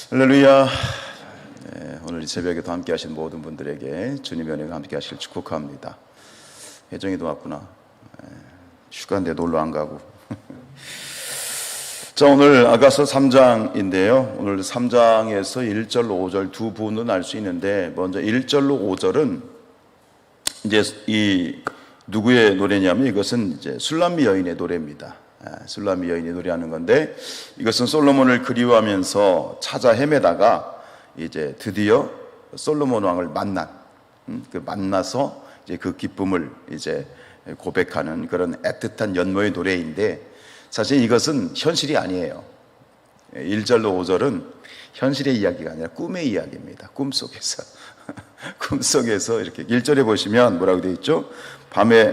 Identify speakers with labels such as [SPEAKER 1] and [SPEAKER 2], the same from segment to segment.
[SPEAKER 1] 할렐루야. 오늘 이 새벽에도 함께 하신 모든 분들에게 주님의 은혜가 함께 하시길 축복합니다. 혜정이도 왔구나. 휴가인데 놀러 안 가고. 자, 오늘 아가서 3장인데요. 오늘 3장에서 1절로 5절 두 부분은 알 수 있는데, 먼저 1절로 5절은 이제 이 누구의 노래냐면 이것은 이제 술람미 여인의 노래입니다. 술람미 여인이 노래하는 건데, 이것은 솔로몬을 그리워하면서 찾아 헤매다가 이제 드디어 솔로몬 왕을 만나서 이제 그 기쁨을 이제 고백하는 그런 애틋한 연모의 노래인데, 사실 이것은 현실이 아니에요. 1절로 5절은 현실의 이야기가 아니라 꿈의 이야기입니다. 꿈속에서 꿈속에서 이렇게 1절에 보시면 뭐라고 되어 있죠?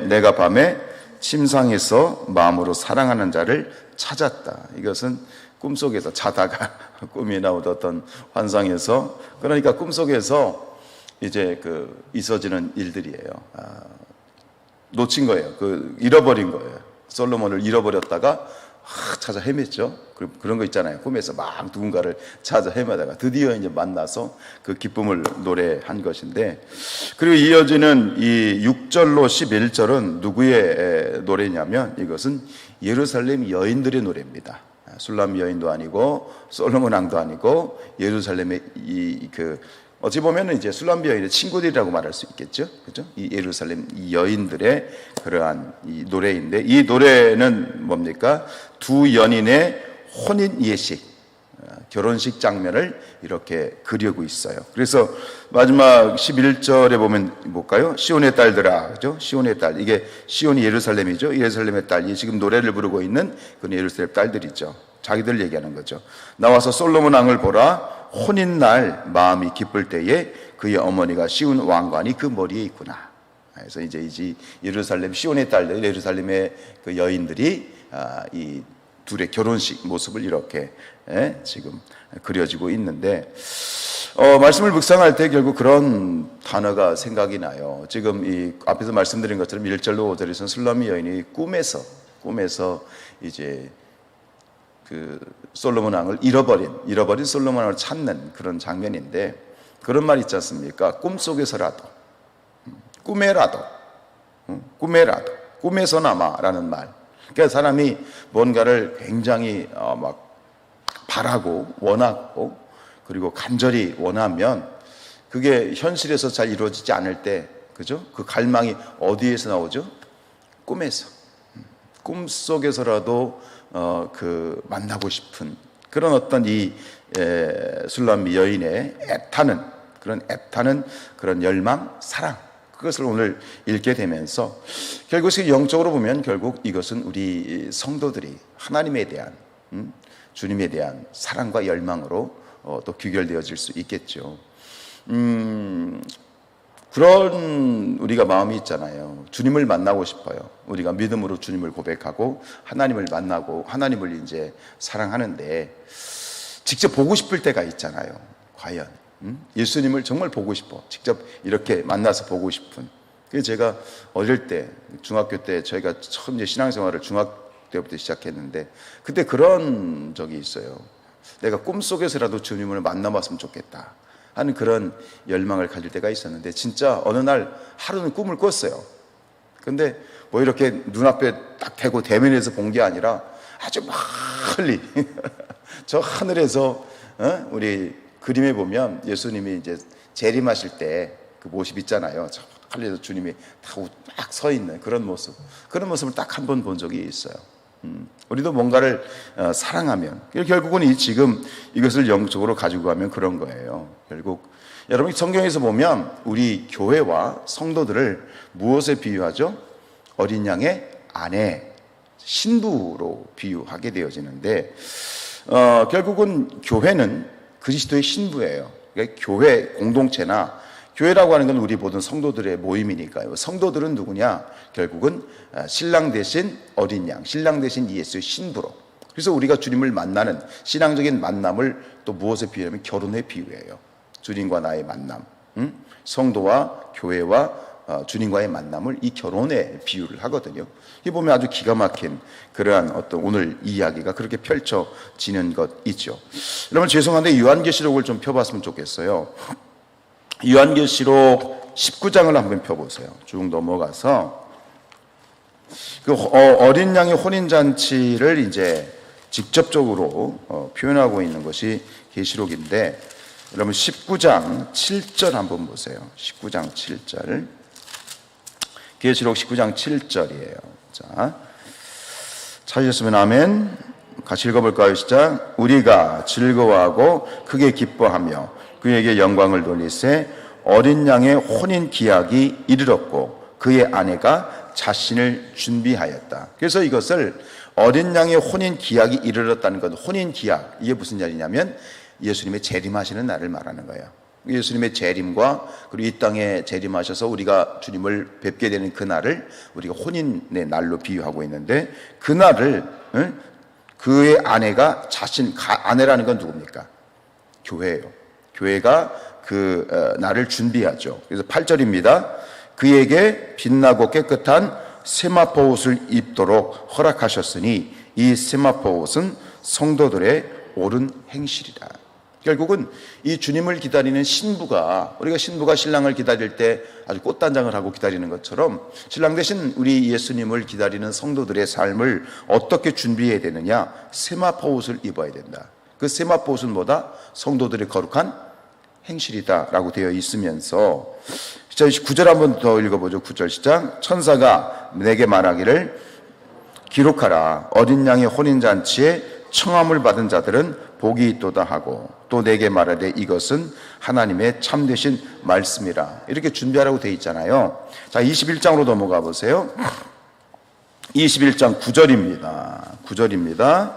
[SPEAKER 1] 내가 밤에 침상에서 마음으로 사랑하는 자를 찾았다. 이것은 꿈속에서 자다가 꿈이 나오던 어떤 환상에서, 그러니까 꿈속에서 이제 있어지는 일들이에요. 놓친 거예요. 잃어버린 거예요. 솔로몬을 잃어버렸다가 찾아 헤맸죠. 그런 거 있잖아요. 꿈에서 막 누군가를 찾아 헤매다가 드디어 이제 만나서 그 기쁨을 노래한 것인데, 그리고 이어지는 이 6절로 11절은 누구의 노래냐면 이것은 예루살렘 여인들의 노래입니다. 술람 여인도 아니고 솔로몬 왕도 아니고 예루살렘의 어찌 보면 이제 술람 여인의 친구들이라고 말할 수 있겠죠. 그죠? 이 예루살렘 여인들의 그러한 이 노래인데, 이 노래는 뭡니까? 두 연인의 혼인 예식, 결혼식 장면을 이렇게 그리고 있어요. 그래서 마지막 11절에 보면 볼까요? 시온의 딸들아, 그죠? 시온의 딸, 이게 시온이 예루살렘이죠. 예루살렘의 딸, 이 지금 노래를 부르고 있는 그 예루살렘 딸들이죠. 자기들 얘기하는 거죠. 나와서 솔로몬 왕을 보라. 혼인날 마음이 기쁠 때에 그의 어머니가 시온 왕관이 그 머리에 있구나. 그래서 이제 예루살렘 시온의 딸들, 예루살렘의 그 여인들이 이 둘의 결혼식 모습을 이렇게 지금 그려지고 있는데, 말씀을 묵상할 때 결국 그런 단어가 생각이 나요. 지금 이 앞에서 말씀드린 것처럼 1절로 5절에서는 술람미 여인이 꿈에서 이제 솔로몬 왕을 잃어버린 솔로몬 왕을 찾는 그런 장면인데, 그런 말 있지 않습니까? 꿈속에서라도, 꿈에서나마라는 말. 그러니까 사람이 뭔가를 굉장히 막 바라고 원하고 그리고 간절히 원하면 그게 현실에서 잘 이루어지지 않을 때, 그죠? 그 갈망이 어디에서 나오죠? 꿈에서. 꿈속에서라도 만나고 싶은 그런 어떤 술람미 여인의 애타는 그런 열망, 사랑, 그것을 오늘 읽게 되면서 결국 영적으로 보면 결국 이것은 우리 성도들이 하나님에 대한 주님에 대한 사랑과 열망으로 또 귀결되어질 수 있겠죠. 그런 우리가 마음이 있잖아요. 주님을 만나고 싶어요. 우리가 믿음으로 주님을 고백하고 하나님을 만나고 하나님을 이제 사랑하는데, 직접 보고 싶을 때가 있잖아요. 과연 예수님을 정말 보고 싶어. 직접 이렇게 만나서 보고 싶은. 그래서 제가 어릴 때, 중학교 때 저희가 처음 이제 신앙생활을 중학교 때부터 시작했는데, 그때 그런 적이 있어요. 내가 꿈속에서라도 주님을 만나봤으면 좋겠다 하는 그런 열망을 가질 때가 있었는데, 진짜 어느 날 하루는 꿈을 꿨어요. 근데 뭐 이렇게 눈앞에 딱 대고 대면에서 본 게 아니라 아주 멀리 저 하늘에서, 우리 그림에 보면 예수님이 이제 재림하실 때 그 모습 있잖아요. 저 하늘에서 주님이 딱 서 있는 그런 모습을 딱 한 번 본 적이 있어요. 우리도 뭔가를 사랑하면 결국은 지금 이것을 영적으로 가지고 가면 그런 거예요. 결국 여러분 성경에서 보면 우리 교회와 성도들을 무엇에 비유하죠? 어린 양의 아내, 신부로 비유하게 되어지는데, 결국은 교회는 그리스도의 신부예요. 그러니까 교회 공동체나 교회라고 하는 건 우리 모든 성도들의 모임이니까요. 성도들은 누구냐? 결국은 신랑 대신 어린 양, 신랑 대신 예수의 신부로. 그래서 우리가 주님을 만나는 신앙적인 만남을 또 무엇에 비유하면 결혼에 비유해요. 주님과 나의 만남, 성도와 교회와 주님과의 만남을 이 결혼에 비유를 하거든요. 이 보면 아주 기가 막힌 그러한 어떤 오늘 이야기가 그렇게 펼쳐지는 것 있죠. 여러분 죄송한데 요한계시록을 좀 펴봤으면 좋겠어요. 요한계시록 19장을 한번 펴보세요. 쭉 넘어가서 그 어린 양의 혼인잔치를 이제 직접적으로 표현하고 있는 것이 계시록인데, 여러분 19장 7절 한번 보세요. 19장 7절. 계시록 19장 7절이에요. 자, 찾으셨으면 아멘. 같이 읽어볼까요? 시작. 우리가 즐거워하고 크게 기뻐하며 그에게 영광을 돌리세 어린 양의 혼인 기약이 이르렀고 그의 아내가 자신을 준비하였다. 그래서 이것을 어린 양의 혼인 기약이 이르렀다는 것, 혼인 기약, 이게 무슨 날이냐면 예수님의 재림하시는 날을 말하는 거예요. 예수님의 재림과 그리고 이 땅에 재림하셔서 우리가 주님을 뵙게 되는 그 날을 우리가 혼인의 날로 비유하고 있는데, 그 날을 그의 아내가 아내라는 건 누굽니까? 교회예요. 교회가 그 날을 준비하죠. 그래서 8절입니다. 그에게 빛나고 깨끗한 세마포 옷을 입도록 허락하셨으니 이 세마포 옷은 성도들의 옳은 행실이라. 결국은 이 주님을 기다리는 신부가, 우리가 신부가 신랑을 기다릴 때 아주 꽃단장을 하고 기다리는 것처럼 신랑 대신 우리 예수님을 기다리는 성도들의 삶을 어떻게 준비해야 되느냐? 세마포 옷을 입어야 된다. 그 세마포 옷은 뭐다? 성도들의 거룩한 행실이다 라고 되어 있으면서, 9절 한번 더 읽어보죠. 9절 시작. 천사가 내게 말하기를 기록하라. 어린 양의 혼인잔치에 청함을 받은 자들은 복이 있도다 하고, 또 내게 말하되 이것은 하나님의 참되신 말씀이라. 이렇게 준비하라고 되어 있잖아요. 자, 21장으로 넘어가 보세요. 21장 9절입니다.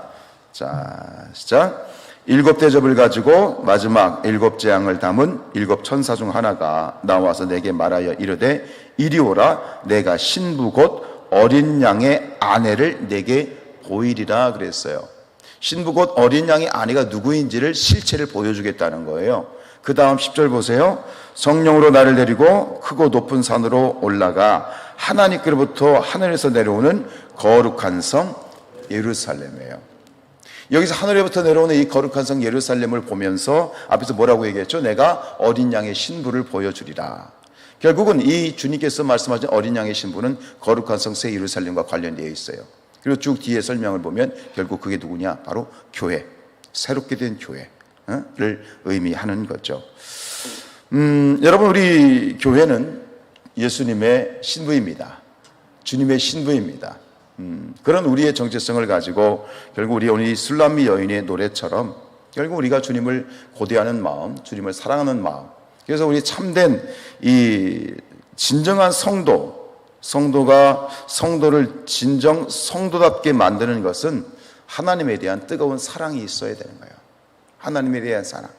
[SPEAKER 1] 자, 시작. 7 대접을 가지고 마지막 7 재앙을 담은 7 천사 중 하나가 나와서 내게 말하여 이르되 이리 오라. 내가 신부 곧 어린 양의 아내를 내게 보이리라 그랬어요. 신부 곧 어린 양의 아내가 누구인지를 실체를 보여주겠다는 거예요. 그 다음 10절 보세요. 성령으로 나를 데리고 크고 높은 산으로 올라가 하나님께로부터 하늘에서 내려오는 거룩한 성 예루살렘이에요. 여기서 하늘에부터 내려오는 이 거룩한 성 예루살렘을 보면서 앞에서 뭐라고 얘기했죠? 내가 어린 양의 신부를 보여주리라. 결국은 이 주님께서 말씀하신 어린 양의 신부는 거룩한 성 새 예루살렘과 관련되어 있어요. 그리고 쭉 뒤에 설명을 보면 결국 그게 누구냐? 바로 교회, 새롭게 된 교회를 의미하는 거죠. 여러분, 우리 교회는 예수님의 신부입니다. 주님의 신부입니다. 그런 우리의 정체성을 가지고 결국 우리 오늘 이 술람미 여인의 노래처럼 결국 우리가 주님을 고대하는 마음, 주님을 사랑하는 마음, 그래서 우리 참된 이 진정한 성도가 성도를 진정 성도답게 만드는 것은 하나님에 대한 뜨거운 사랑이 있어야 되는 거예요. 하나님에 대한 사랑.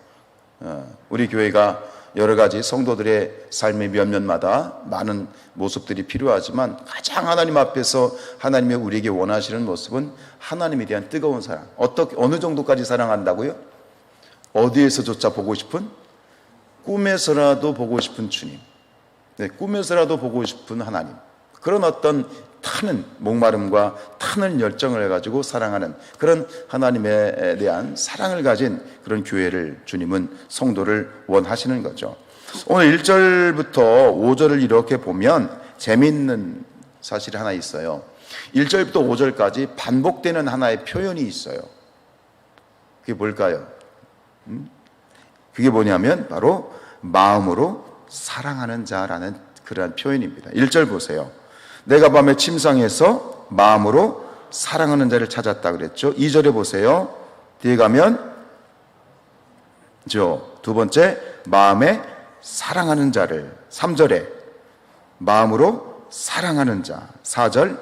[SPEAKER 1] 우리 교회가 여러 가지 성도들의 삶의 면면마다 많은 모습들이 필요하지만 가장 하나님 앞에서 하나님이 우리에게 원하시는 모습은 하나님에 대한 뜨거운 사랑. 어느 정도까지 사랑한다고요? 어디에서조차 보고 싶은? 꿈에서라도 보고 싶은 주님. 네, 꿈에서라도 보고 싶은 하나님. 그런 어떤 타는 목마름과 타는 열정을 해가지고 사랑하는 그런 하나님에 대한 사랑을 가진 그런 교회를 주님은 성도를 원하시는 거죠. 오늘 1절부터 5절을 이렇게 보면 재미있는 사실이 하나 있어요. 1절부터 5절까지 반복되는 하나의 표현이 있어요. 그게 뭘까요? 그게 뭐냐면 바로 마음으로 사랑하는 자라는 그러한 표현입니다. 1절 보세요. 내가 밤에 침상에서 마음으로 사랑하는 자를 찾았다 그랬죠. 2절에 보세요. 뒤에 가면 두 번째 마음에 사랑하는 자를, 3절에 마음으로 사랑하는 자, 4절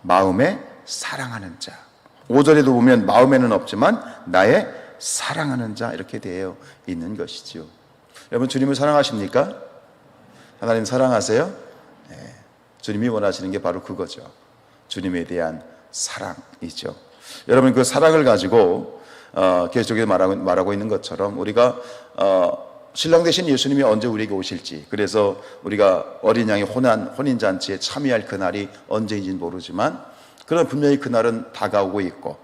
[SPEAKER 1] 마음에 사랑하는 자, 5절에도 보면 마음에는 없지만 나의 사랑하는 자 이렇게 되어 있는 것이죠. 여러분 주님을 사랑하십니까? 하나님 사랑하세요? 네. 주님이 원하시는 게 바로 그거죠. 주님에 대한 사랑이죠. 여러분 그 사랑을 가지고 계속해서 말하고 있는 것처럼 우리가 신랑 되신 예수님이 언제 우리에게 오실지, 그래서 우리가 어린 양의 혼인잔치에 참여할 그날이 언제인지는 모르지만 그러나 분명히 그날은 다가오고 있고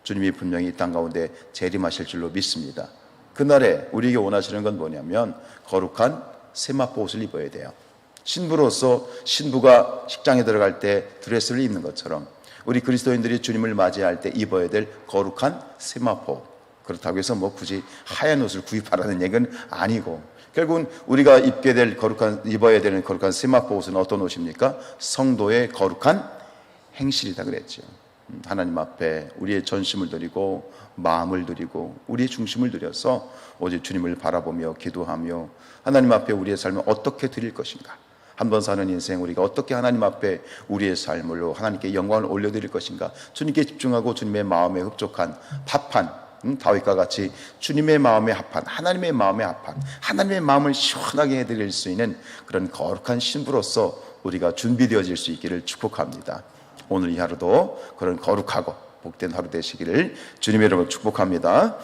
[SPEAKER 1] 주님이 분명히 이 땅 가운데 재림하실 줄로 믿습니다. 그날에 우리에게 원하시는 건 뭐냐면 거룩한 세마포 옷을 입어야 돼요. 신부로서 신부가 식장에 들어갈 때 드레스를 입는 것처럼 우리 그리스도인들이 주님을 맞이할 때 입어야 될 거룩한 세마포. 그렇다고 해서 뭐 굳이 하얀 옷을 구입하라는 얘기는 아니고, 결국은 우리가 입어야 되는 거룩한 세마포 옷은 어떤 옷입니까? 성도의 거룩한 행실이다 그랬죠. 하나님 앞에 우리의 전심을 드리고 마음을 드리고 우리의 중심을 드려서 오직 주님을 바라보며 기도하며 하나님 앞에 우리의 삶을 어떻게 드릴 것인가, 한 번 사는 인생 우리가 어떻게 하나님 앞에 우리의 삶으로 하나님께 영광을 올려드릴 것인가, 주님께 집중하고 주님의 마음에 흡족한 합한, 다윗과 같이 주님의 마음에 합한, 하나님의 마음에 합한, 하나님의 마음을 시원하게 해드릴 수 있는 그런 거룩한 신부로서 우리가 준비되어질 수 있기를 축복합니다. 오늘 이 하루도 그런 거룩하고 복된 하루 되시기를 주님의 이름으로 축복합니다.